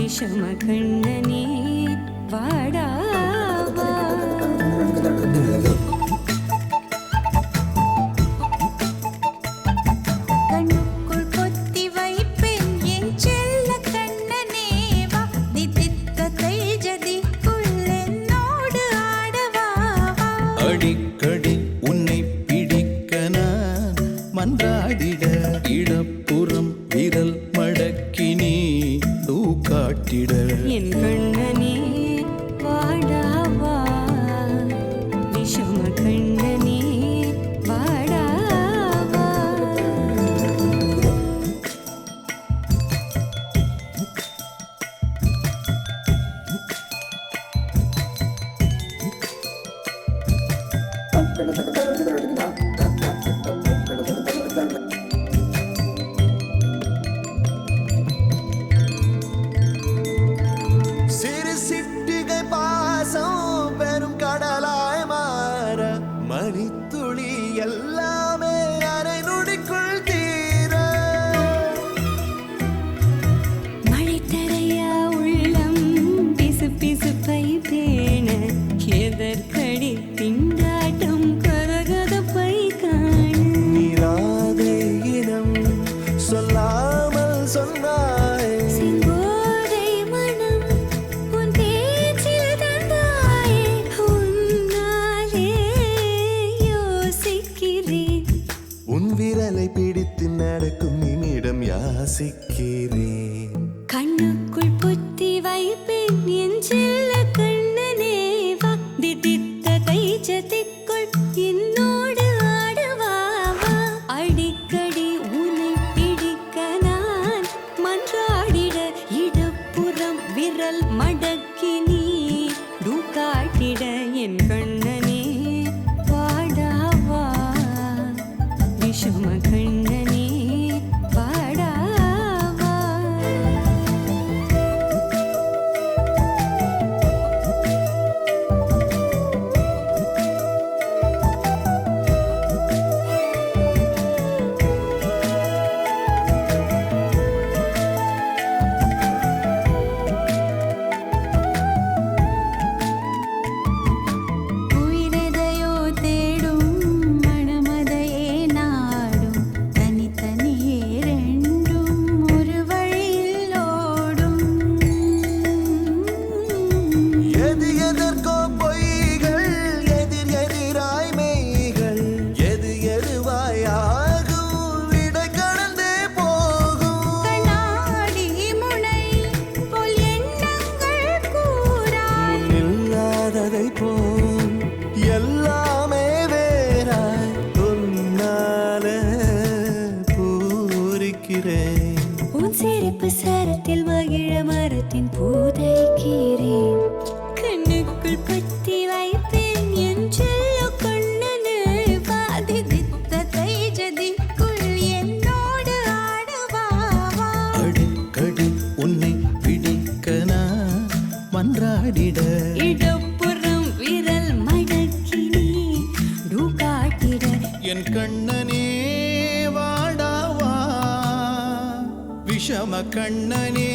விஷம கண்ணனே வாடாவா. கண்ணுக்குள் பொத்தி வைப்பேன் என் செல்ல கண்ணனே வா. தித்தித்த தைஜதிக்குள் என்னோடு ஆடவா. அடிக்கடி உன்னை பிடிக்க நான் மன்றாடிட இடப்புறம் விரல் மடக்கி நீ காட்டிட என் கண்ணனே வாடாவா. விஷம கண்ணனே வாடாவா. சிறு சிட்டிகை பாசம் பெரும் கடலாய் மாற மணித்துளி எல்லாமே அரை நொடிக்குள் தீர மழை தரையா உள்ளம் பிசு பிசுப்பை பேண எதற்கடி திண்டாட்டம் கரகதப்பை காண. நீராதே இனம் சொல்லாமல் சொன்னாய் செங்கோதை மனம் உன் பேச்சில் தந்தாயே. உன்னாலே யோசிக்கிறேன். உன் விரலை பிடித்து நடக்கும் நிமிடம் யாசிக்கிறேன். கண்ணுக்குள் பொத்தி வைப்பேன் என் செல்ல கண்ணனே வா. தித்தித்த தைஜதிக்குள் என்னோடு ஆடவா. அடிக்கடி உன்னை பிடிக்க நான் மன்றாடிட இடப்புறம் விரல் மடக்கி நீ காட்டிட. என் கண்ணனே வாடாவா. விஷம கண்ணனே வாடாவா. உயிரெதையோ தேடும் மனமதையே நாடும். தனித்தனியே ரெண்டும் ஒரு வழியில் ஓடும். எது எதற்கோ பொய்கள் எதிர் எதிராய் மெய்கள் எது எதுவாயாகும் விடை கடந்தே போகும். கண்ணாடி முனை போல் எண்ணங்கள் கூறா. இல்லாததை போல் எல்லாமே வேறாய் உன்னால பூரிக்கிறேன். உன் சிரிப்பு சரத்தில் மகிழ மரத்தின் பூதைக்கிறேன். கண்ணுக்குள் பத்தி வைப்பேன் என் செல்ல கண்ணனே வா. தித்தித்த தைஜதிக்குள் என்னோடு ஆடவா. அடிக்கடி உன்னை பிடிக்க நான் மன்றாடிட இடப்புறம் விரல் மடக்கி நீ காட்டிட. என் கண்ணனே வாடாவா. விஷம கண்ணனே